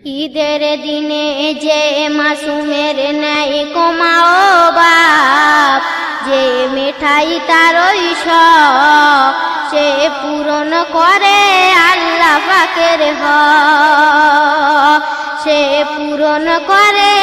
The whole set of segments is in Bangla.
ঈদের দিনে যে মাসুমের নেই কমাও বাপ, যে মিঠাই তারই শখ সে পূরণ করে আল্লাহ পাকের হক, সে পূরণ করে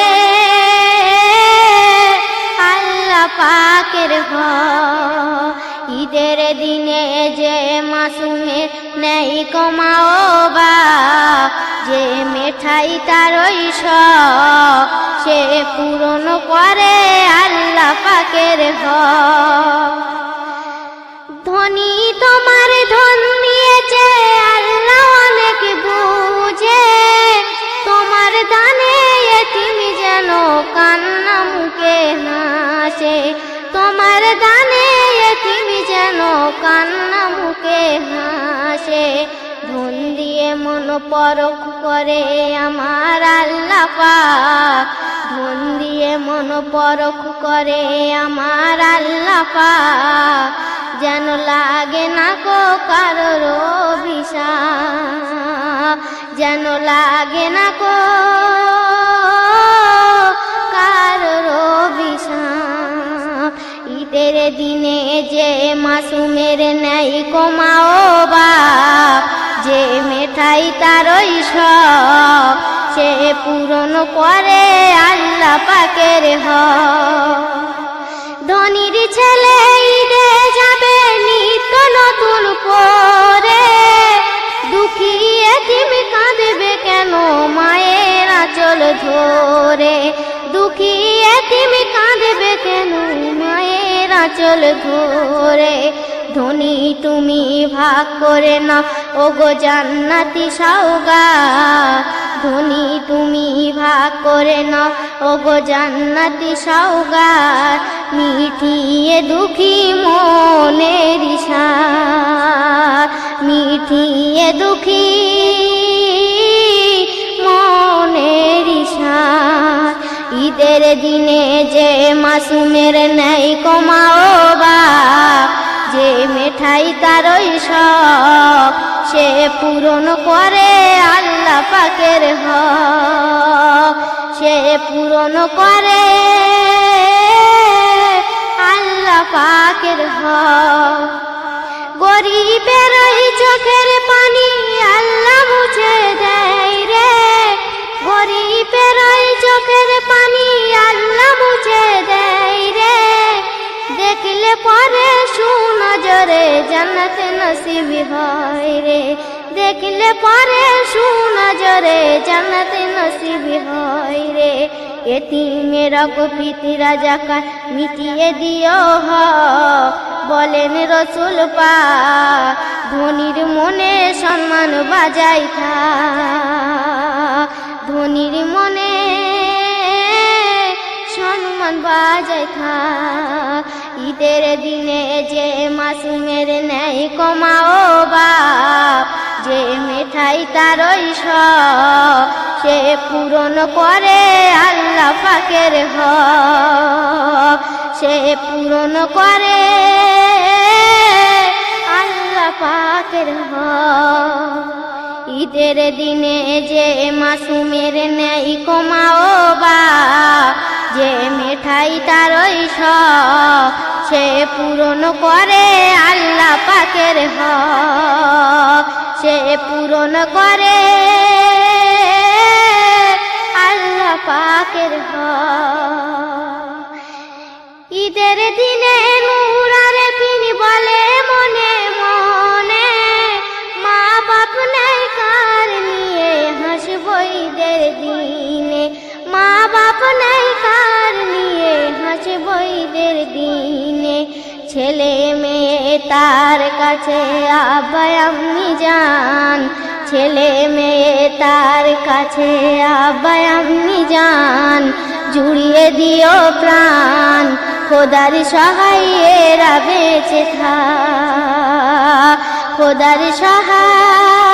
আল্লাহ পাকের হক। ঈদের দিনে যে মাসুমের নেই কমাও বাপ, যে মিঠাই তারই শখ সে পূরণ করে আল্লাহ পাকের হক। ধনী তোমার ধন দিয়েছে আল্লাহ অনেক বুঝে, তোমার দানে এতিম যেন কান্না মুখে হাসে, তোমার দানে এতিম যেন কান্না মুখে হাসে। ধন দিয়ে মন পরখ করে আমার আল্লাহ পাক, ধন দিয়ে মন পরখ করে আমার আল্লাহ পাক, যেন লাগে না কো কারোর অভিশাপ, যেন লাগে না কো কারোর অভিশাপ। ঈদের দিনে যে মাসুমের নেই কমাও বাপ, যে মিঠাই তারই শখ সে পূরণ করে আল্লাহ পাকের হক। ধনীর ছেলে ঈদে যাবে নিত্য নতুন পরে, দুঃখী এতিম কাঁদবে কেন মায়ের আঁচল ধরে, দুঃখী এতিম কাঁদবে কেন মায়ের আঁচল ধরে। ধনী তুমি ভাগ করে না ওগো জান্নাতি সওগাত, ধনী তুমি ভাগ করে না ওগো জান্নাতি সওগাত। মিঠিয়ে দুঃখী মনের ইশারা, মিঠিয়ে দুঃখী মনের ইশারা। ঈদের দিনে যে মাসুমের নেই কমাও বাপ, যে মিঠাই তারই শখ সে পূরণ করে আল্লাহ পাকের হক, সে পূরণ করে আল্লাহ পাকের হক। গরিবের ওই চোখের পানি আল্লাহ মুছে দেয় রে, গরিবের ওই চোখের পানি আল্লাহ মুছে দেয় রে। দেখলে পরে সুনজরে জান্নাত নসিব হয় রে, দেখলে পরে সুনজরে জান্নাত নসিব হয় রে। এতিমের ফিতরা যাকাত মিটিয়ে দিও হক, বলেন রসুল পাক। ধনীর মনে সম্মান বাজাই থাক, ধনীর মনে সম্মান বাজাই থাক। ঈদের দিনে যে মাসুমের নেই কমাও বাপ, যে মিঠাই তারই শখ সে পূরণ করে আল্লাহ পাকের হক, সে পূরণ করে আল্লাহ পাকের হক। ঈদের দিনে যে মাসুমের নেই কমাও বাপ, যে মিঠাই তারই শখ সে পূরণ করে আল্লাহ পাকের হক, সে পূরণ করে আল্লাহ পাকের হক। ঈদের দিনে নূরারে পিনি বলে মনে মনে, মা বাপ নাই কার নিয়ে হাসবো ঈদের দিনে, মা বাপ নাই কার নিয়ে হাসবো ঈদের দিনে। ছেলে মেয়ে তার কাছে আব্বা আম্মি জান, ছেলে মেয়ে তার কাছে আব্বা আম্মি জান। জুড়িয়ে দিও প্রাণ খোদার সহায় এরা বেঁচে থাক, খোদার সহায়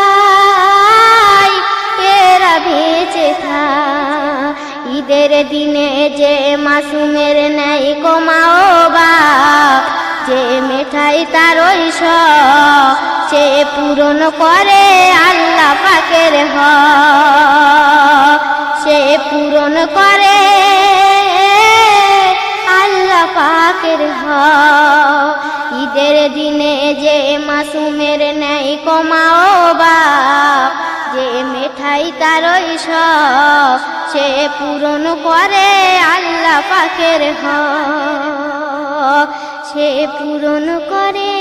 এরা বেঁচে থাক। ঈদের দিনে যে মাসুমের নেই কমাও বাপ, যে মিঠাই তারই শখ সে পূরণ করে আল্লাহ পাকের হক। পূরণ করে আল্লাহ পাকের হক। ঈদের দিনে যে মাসুমের নেই কমাও বাপ, যে মিঠাই তারই শখ সে পূরণ করে আল্লাহ পাকের হক, সে পূরণ করে।